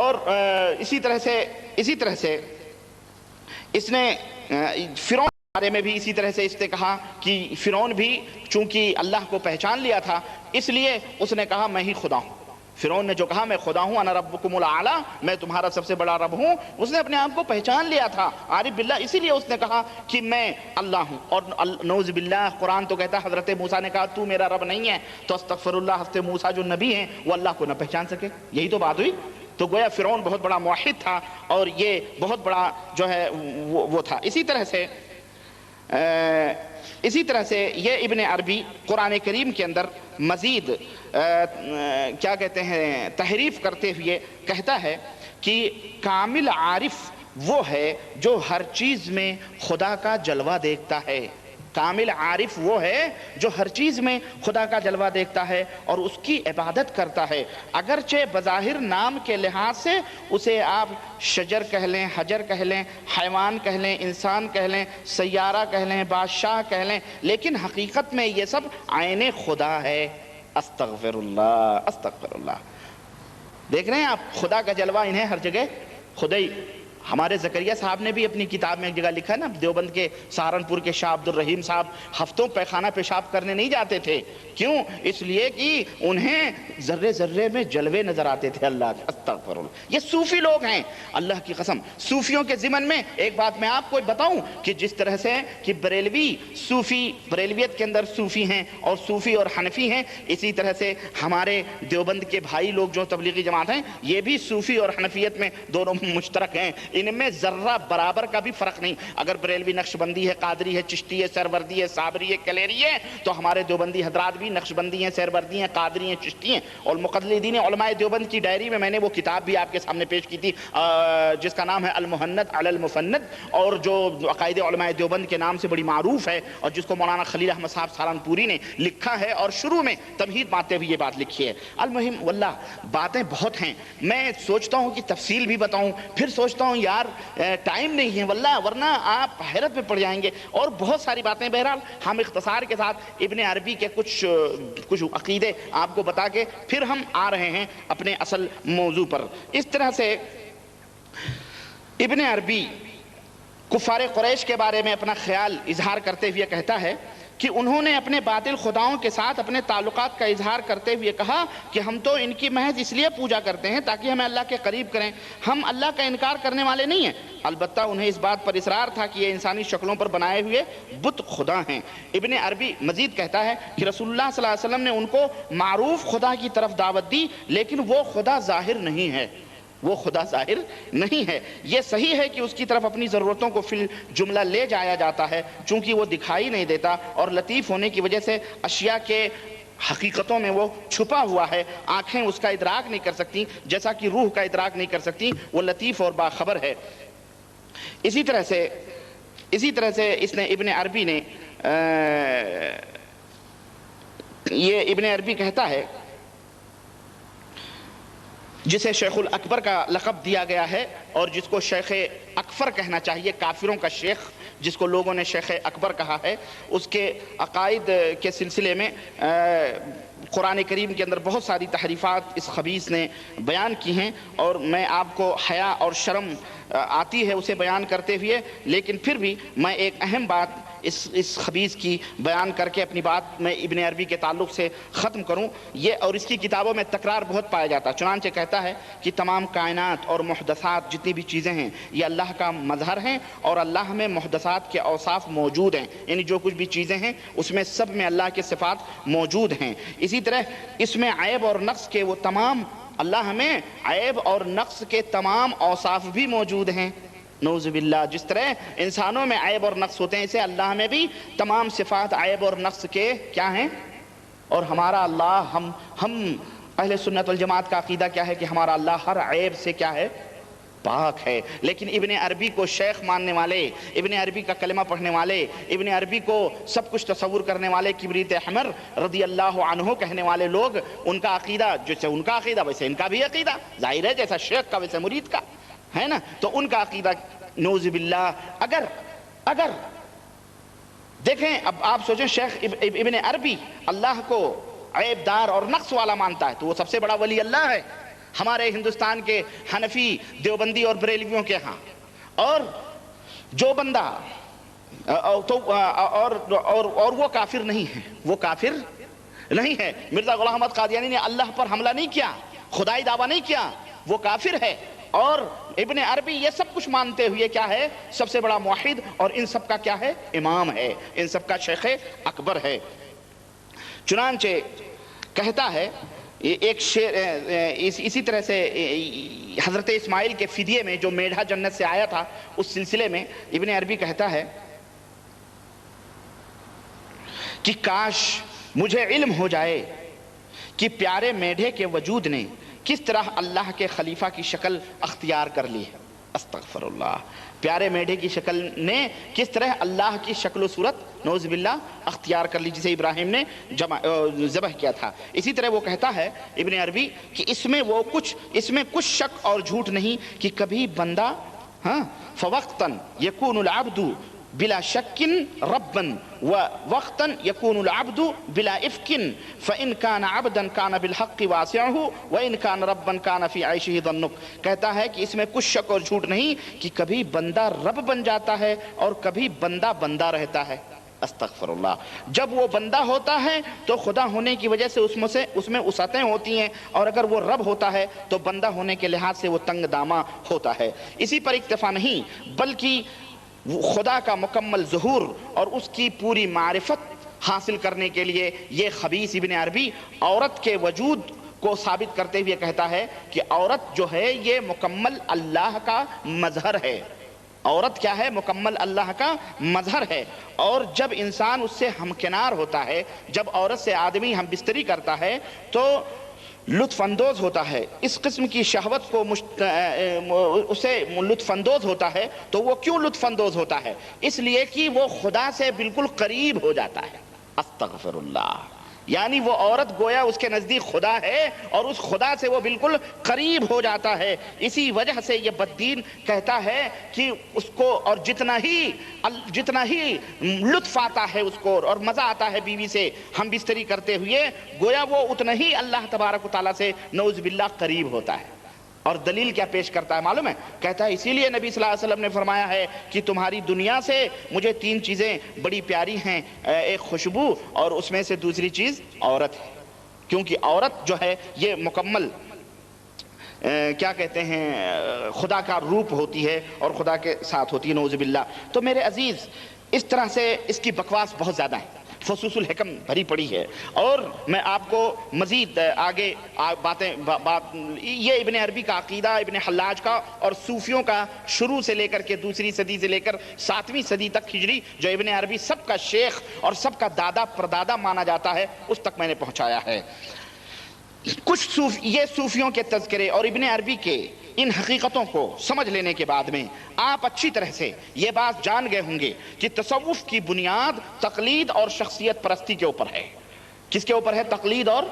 اور اسی طرح سے اس نے فرعون کے بارے میں بھی اسی طرح سے اس نے کہا کہ فرعون بھی چونکہ اللہ کو پہچان لیا تھا اس لیے اس نے کہا میں ہی خدا ہوں۔ فرعون نے جو کہا میں خدا ہوں، انا ربکم الاعلی، میں تمہارا سب سے بڑا رب ہوں، اس نے اپنے آپ کو پہچان لیا تھا عارف باللہ، اسی لیے اس نے کہا کہ میں اللہ ہوں۔ اور نعوذ باللہ قرآن تو کہتا ہے حضرت موسیٰ نے کہا تو میرا رب نہیں ہے، تو استغفر اللہ، حضرت موسیٰ جو نبی ہیں وہ اللہ کو نہ پہچان سکے، یہی تو بات ہوئی۔ تو گویا فرعون بہت بڑا موحد تھا اور یہ بہت بڑا جو ہے وہ تھا۔ اسی طرح سے یہ ابن عربی قرآن کریم کے اندر مزید کیا کہتے ہیں تحریف کرتے ہوئے کہتا ہے کہ کامل عارف وہ ہے جو ہر چیز میں خدا کا جلوہ دیکھتا ہے۔ کامل عارف وہ ہے جو ہر چیز میں خدا کا جلوہ دیکھتا ہے اور اس کی عبادت کرتا ہے، اگرچہ بظاہر نام کے لحاظ سے اسے آپ شجر کہہ لیں، حجر کہہ لیں، حیوان کہہ لیں، انسان کہہ لیں، سیارہ کہہ لیں، بادشاہ کہہ لیں، لیکن حقیقت میں یہ سب عین خدا ہے۔ استغفر اللہ، استغفر اللہ۔ دیکھ رہے ہیں آپ خدا کا جلوہ انہیں ہر جگہ خدائی۔ ہمارے زکریا صاحب نے بھی اپنی کتاب میں ایک جگہ لکھا نا، دیوبند کے سہارنپور کے شاہ عبد الرحیم صاحب ہفتوں پیخانہ پیشاب کرنے نہیں جاتے تھے، کیوں؟ اس لیے کہ انہیں ذرے ذرے میں جلوے نظر آتے تھے اللہ کے۔ استغفر اللہ۔ یہ صوفی لوگ ہیں، اللہ کی قسم۔ صوفیوں کے ضمن میں ایک بات میں آپ کو بتاؤں کہ جس طرح سے کہ بریلوی صوفی، بریلویت کے اندر صوفی ہیں اور صوفی اور حنفی ہیں، اسی طرح سے ہمارے دیوبند کے بھائی لوگ جو تبلیغی جماعت ہیں یہ بھی صوفی اور حنفیت میں دونوں مشترک ہیں، ان میں ذرہ برابر کا بھی فرق نہیں۔ اگر بریلوی نقشبندی ہے، قادری ہے، چشتی ہے، سروردی ہے، صابری ہے، کلیری ہے، تو ہمارے دیوبندی حضرات بھی نقشبندی ہیں، سروردی ہیں، قادری ہیں، چشتی ہیں۔ اور مقلدین علماء دیوبند کی ڈائری میں نے وہ کتاب بھی آپ کے سامنے پیش کی تھی جس کا نام ہے المہند علی المفند، اور جو عقائد علماء دیوبند کے نام سے بڑی معروف ہے، اور جس کو مولانا خلیل احمد صاحب سہارنپوری نے لکھا ہے اور شروع میں تمہید مانتے ہوئے یہ بات لکھی ہے۔ المہم واللہ باتیں بہت ہیں، میں سوچتا ہوں کہ تفصیل بھی بتاؤں، پھر سوچتا ہوں یار ٹائم نہیں ہے واللہ، ورنہ آپ حیرت میں پڑ جائیں گے، اور بہت ساری باتیں۔ بہرحال ہم اختصار کے ساتھ ابن عربی کے کچھ عقیدے آپ کو بتا کے پھر ہم آ رہے ہیں اپنے اصل موضوع پر۔ اس طرح سے ابن عربی کفار قریش کے بارے میں اپنا خیال اظہار کرتے ہوئے کہتا ہے کہ انہوں نے اپنے باطل خداؤں کے ساتھ اپنے تعلقات کا اظہار کرتے ہوئے کہا کہ ہم تو ان کی محض اس لیے پوجا کرتے ہیں تاکہ ہمیں اللہ کے قریب کریں، ہم اللہ کا انکار کرنے والے نہیں ہیں۔ البتہ انہیں اس بات پر اصرار تھا کہ یہ انسانی شکلوں پر بنائے ہوئے بت خدا ہیں۔ ابن عربی مزید کہتا ہے کہ رسول اللہ صلی اللہ علیہ وسلم نے ان کو معروف خدا کی طرف دعوت دی، لیکن وہ خدا ظاہر نہیں ہے، وہ خدا ظاہر نہیں ہے۔ یہ صحیح ہے کہ اس کی طرف اپنی ضرورتوں کو فی الجملہ لے جایا جاتا ہے، چونکہ وہ دکھائی نہیں دیتا اور لطیف ہونے کی وجہ سے اشیاء کے حقیقتوں میں وہ چھپا ہوا ہے، آنکھیں اس کا ادراک نہیں کر سکتی جیسا کہ روح کا ادراک نہیں کر سکتی، وہ لطیف اور باخبر ہے۔ اسی طرح سے اس نے ابن عربی نے یہ ابن عربی کہتا ہے، جسے شیخ الاکبر کا لقب دیا گیا ہے اور جس کو شیخ اکفر کہنا چاہیے، کافروں کا شیخ جس کو لوگوں نے شیخ اکبر کہا ہے، اس کے عقائد کے سلسلے میں قرآن کریم کے اندر بہت ساری تحریفات اس خبیث نے بیان کی ہیں، اور میں آپ کو حیا اور شرم آتی ہے اسے بیان کرتے ہوئے، لیکن پھر بھی میں ایک اہم بات اس خبیث کی بیان کر کے اپنی بات میں ابن عربی کے تعلق سے ختم کروں۔ یہ اور اس کی کتابوں میں تکرار بہت پایا جاتا ہے، چنانچہ کہتا ہے کہ تمام کائنات اور محدثات جتنی بھی چیزیں ہیں یہ اللہ کا مظہر ہیں، اور اللہ میں محدثات کے اوصاف موجود ہیں، یعنی جو کچھ بھی چیزیں ہیں اس میں سب میں اللہ کے صفات موجود ہیں۔ اسی طرح اس میں عیب اور نقص کے وہ تمام، اللہ میں عیب اور نقص کے تمام اوصاف بھی موجود ہیں، نعوذ باللہ۔ جس طرح انسانوں میں عیب اور نقص ہوتے ہیں، اسے اللہ میں بھی تمام صفات عیب اور نقص کے کیا ہیں، اور ہمارا اللہ، ہم اہل سنت والجماعت کا عقیدہ کیا ہے کہ ہمارا اللہ ہر عیب سے کیا ہے، پاک ہے۔ لیکن ابن عربی کو شیخ ماننے والے، ابن عربی کا کلمہ پڑھنے والے، ابن عربی کو سب کچھ تصور کرنے والے، کبریت احمر رضی اللہ عنہ کہنے والے لوگ، ان کا عقیدہ جیسے ان کا عقیدہ ویسے ان کا بھی عقیدہ، ظاہر ہے جیسا شیخ کا ویسے مرید کا ہے نا، تو ان کا عقیدہ نعوذ باللہ۔ اگر دیکھیں، اب آپ سوچیں شیخ ابن عربی اللہ کو عیب دار اور نقص والا مانتا ہے تو وہ سب سے بڑا ولی اللہ ہے، ہمارے ہندوستان کے حنفی، دیوبندی اور بریلویوں کے ہاں، اور جو بندہ اور وہ کافر نہیں ہے، وہ کافر نہیں ہے۔ مرزا غلام احمد قادیانی نے اللہ پر حملہ نہیں کیا، خدائی دعویٰ نہیں کیا، وہ کافر ہے۔ اور ابن عربی یہ سب کچھ مانتے ہوئے کیا ہے؟ سب سے بڑا موحد، اور ان سب کا کیا ہے؟ امام ہے، ان سب کا شیخ اکبر ہے۔ چنانچہ کہتا ہے ایک شعر، اسی طرح سے حضرت اسماعیل کے فدیے میں جو میڈھا جنت سے آیا تھا، اس سلسلے میں ابن عربی کہتا ہے کہ کاش مجھے علم ہو جائے کہ پیارے میڈھے کے وجود نے کس طرح اللہ کے خلیفہ کی شکل اختیار کر لی ہے۔ استغفر اللہ، پیارے میڈھے کی شکل نے کس طرح اللہ کی شکل و صورت نعوذ باللہ اختیار کر لی، جسے ابراہیم نے ذبح کیا تھا۔ اسی طرح وہ کہتا ہے ابن عربی کہ اس میں کچھ شک اور جھوٹ نہیں کہ کبھی بندہ فوقتاً یکون العبد بلا شک ربا ووقتا یکون العبد بلا افک فإن كان عبدا كان بالحق واسعه وإن كان ربا كان في عيشه ضنک۔ کہتا ہے کہ اس میں کچھ شک اور جھوٹ نہیں کہ کبھی بندہ رب بن جاتا ہے اور کبھی بندہ بندہ رہتا ہے۔ استغفر اللہ، جب وہ بندہ ہوتا ہے تو خدا ہونے کی وجہ سے اس میں وسعتیں ہوتی ہیں، اور اگر وہ رب ہوتا ہے تو بندہ ہونے کے لحاظ سے وہ تنگ دامہ ہوتا ہے۔ اسی پر اکتفا نہیں بلکہ خدا کا مکمل ظہور اور اس کی پوری معرفت حاصل کرنے کے لیے یہ خبیث ابن عربی عورت کے وجود کو ثابت کرتے ہوئے کہتا ہے کہ عورت جو ہے یہ مکمل اللہ کا مظہر ہے۔ عورت کیا ہے؟ مکمل اللہ کا مظہر ہے، اور جب انسان اس سے ہمکنار ہوتا ہے، جب عورت سے آدمی ہم بستری کرتا ہے تو لطف اندوز ہوتا ہے، اس قسم کی شہوت کو اسے لطف اندوز ہوتا ہے۔ تو وہ کیوں لطف اندوز ہوتا ہے؟ اس لیے کہ وہ خدا سے بالکل قریب ہو جاتا ہے۔ استغفر اللہ، یعنی وہ عورت گویا اس کے نزدیک خدا ہے اور اس خدا سے وہ بالکل قریب ہو جاتا ہے۔ اسی وجہ سے یہ بددین کہتا ہے کہ اس کو اور جتنا ہی لطف آتا ہے اس کو اور مزہ آتا ہے بیوی سے ہم بستری کرتے ہوئے، گویا وہ اتنا ہی اللہ تبارک و تعالیٰ سے نعوذ باللہ قریب ہوتا ہے۔ اور دلیل کیا پیش کرتا ہے معلوم ہے؟ کہتا ہے اسی لیے نبی صلی اللہ علیہ وسلم نے فرمایا ہے کہ تمہاری دنیا سے مجھے 3 چیزیں بڑی پیاری ہیں، ایک خوشبو، اور اس میں سے دوسری چیز عورت ہے، کیونکہ عورت جو ہے یہ مکمل کیا کہتے ہیں خدا کا روپ ہوتی ہے اور خدا کے ساتھ ہوتی ہے نعوذ باللہ۔ تو میرے عزیز اس طرح سے اس کی بکواس بہت زیادہ ہے، فصوص الحکم بھری پڑی ہے، اور میں آپ کو مزید آگے یہ ابن عربی کا عقیدہ، ابن حلاج کا اور صوفیوں کا شروع سے لے کر کے 2ری صدی سے لے کر 7ویں صدی تک ہجری، جو ابن عربی سب کا شیخ اور سب کا دادا پردادا مانا جاتا ہے، اس تک میں نے پہنچایا ہے۔ یہ صوفیوں کے تذکرے اور ابن عربی کے ان حقیقتوں کو سمجھ لینے کے بعد میں آپ اچھی طرح سے یہ بات جان گئے ہوں گے کہ تصوف کی بنیاد تقلید اور شخصیت پرستی کے اوپر ہے۔ کس کے اوپر ہے؟ تقلید اور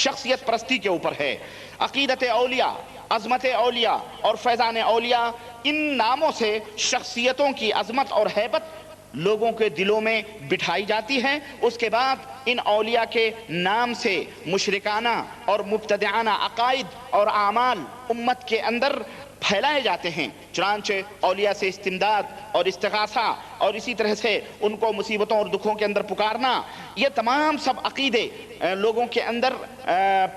شخصیت پرستی کے اوپر ہے۔ عقیدت اولیاء، عظمت اولیاء اور فیضان اولیاء، ان ناموں سے شخصیتوں کی عظمت اور ہیبت لوگوں کے دلوں میں بٹھائی جاتی ہے۔ اس کے بعد ان اولیاء کے نام سے مشرکانہ اور مبتدعانہ عقائد اور اعمال امت کے اندر پھیلائے جاتے ہیں۔ چنانچہ اولیاء سے استمداد اور استغاثہ اور اسی طرح سے ان کو مصیبتوں اور دکھوں کے اندر پکارنا، یہ تمام سب عقیدے لوگوں کے اندر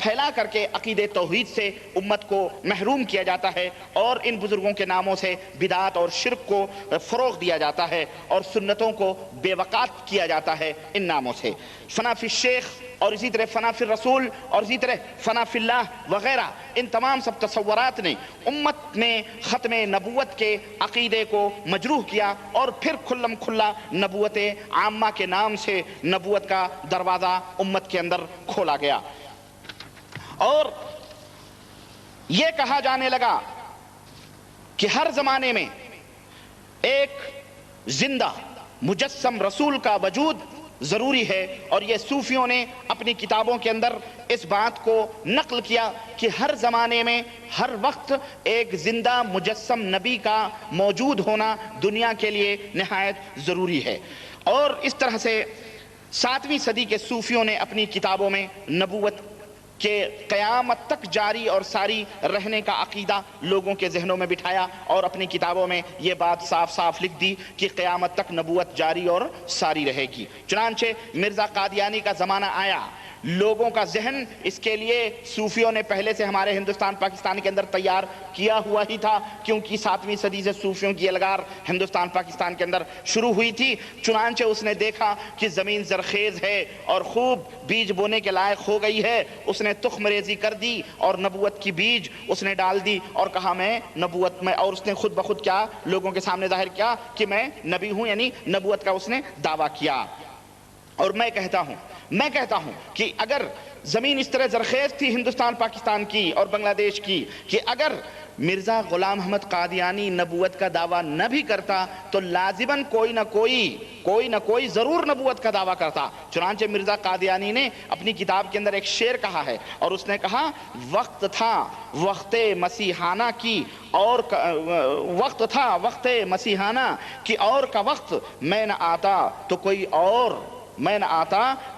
پھیلا کر کے عقید توحید سے امت کو محروم کیا جاتا ہے، اور ان بزرگوں کے ناموں سے بدعات اور شرک کو فروغ دیا جاتا ہے اور سنتوں کو بے وقات کیا جاتا ہے ان ناموں سے۔ فنا فی الشیخ اور اسی طرح فنا فی الرسول اور اسی طرح فنا فی اللہ وغیرہ، ان تمام سب تصورات نے امت میں ختم نبوت کے عقیدے کو مجروح کیا، اور پھر کھلم کھلا نبوت عامہ کے نام سے نبوت کا دروازہ امت کے اندر کھولا گیا، اور یہ کہا جانے لگا کہ ہر زمانے میں ایک زندہ مجسم رسول کا وجود ضروری ہے، اور یہ صوفیوں نے اپنی کتابوں کے اندر اس بات کو نقل کیا کہ ہر زمانے میں ہر وقت ایک زندہ مجسم نبی کا موجود ہونا دنیا کے لیے نہایت ضروری ہے۔ اور اس طرح سے 7ویں صدی کے صوفیوں نے اپنی کتابوں میں نبوت کہ قیامت تک جاری اور ساری رہنے کا عقیدہ لوگوں کے ذہنوں میں بٹھایا اور اپنی کتابوں میں یہ بات صاف صاف لکھ دی کہ قیامت تک نبوت جاری اور ساری رہے گی۔ چنانچہ مرزا قادیانی کا زمانہ آیا، لوگوں کا ذہن اس کے لیے صوفیوں نے پہلے سے ہمارے ہندوستان پاکستان کے اندر تیار کیا ہوا ہی تھا، کیونکہ 7ویں صدی سے صوفیوں کی الگار ہندوستان پاکستان کے اندر شروع ہوئی تھی۔ چنانچہ اس نے دیکھا کہ زمین زرخیز ہے اور خوب بیج بونے کے لائق ہو گئی ہے، اس نے تخم ریزی کر دی اور نبوت کی بیج اس نے ڈال دی اور کہا میں نبوت میں، اور اس نے خود بخود کیا لوگوں کے سامنے ظاہر کیا کہ میں نبی ہوں، یعنی نبوت کا اس نے دعویٰ کیا۔ اور میں کہتا ہوں کہ اگر زمین اس طرح زرخیز تھی ہندوستان پاکستان کی اور بنگلہ دیش کی کہ اگر مرزا غلام احمد قادیانی نبوت کا دعویٰ نہ بھی کرتا تو لازماً کوئی نہ کوئی ضرور نبوت کا دعویٰ کرتا۔ چنانچہ مرزا قادیانی نے اپنی کتاب کے اندر ایک شعر کہا ہے اور اس نے کہا وقت تھا وقت مسیحانہ کی اور کا وقت میں نہ آتا تو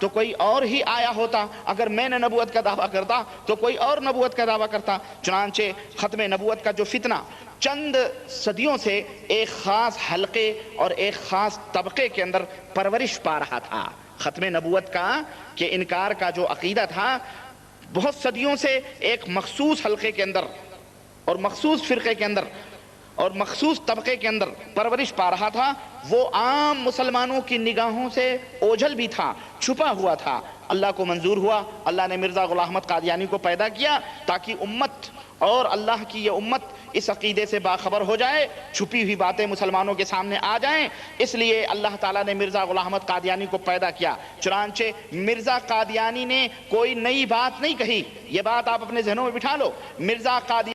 کوئی اور ہی آیا ہوتا، اگر میں نے نبوت کا دعویٰ کرتا تو کوئی اور نبوت کا دعویٰ کرتا۔ چنانچہ ختم نبوت کا جو فتنہ چند صدیوں سے ایک خاص حلقے اور ایک خاص طبقے کے اندر پرورش پا رہا تھا، ختم نبوت کا کہ انکار کا جو عقیدہ تھا بہت صدیوں سے ایک مخصوص حلقے کے اندر اور مخصوص فرقے کے اندر اور مخصوص طبقے کے اندر پرورش پا رہا تھا، وہ عام مسلمانوں کی نگاہوں سے اوجھل بھی تھا، چھپا ہوا تھا۔ اللہ کو منظور ہوا، اللہ نے مرزا غلام احمد قادیانی کو پیدا کیا تاکہ امت اور اللہ کی یہ امت اس عقیدے سے باخبر ہو جائے، چھپی ہوئی باتیں مسلمانوں کے سامنے آ جائیں، اس لیے اللہ تعالیٰ نے مرزا غلام احمد قادیانی کو پیدا کیا۔ چنانچہ مرزا قادیانی نے کوئی نئی بات نہیں کہی، یہ بات آپ اپنے ذہنوں میں بٹھا لو، مرزا قادیانی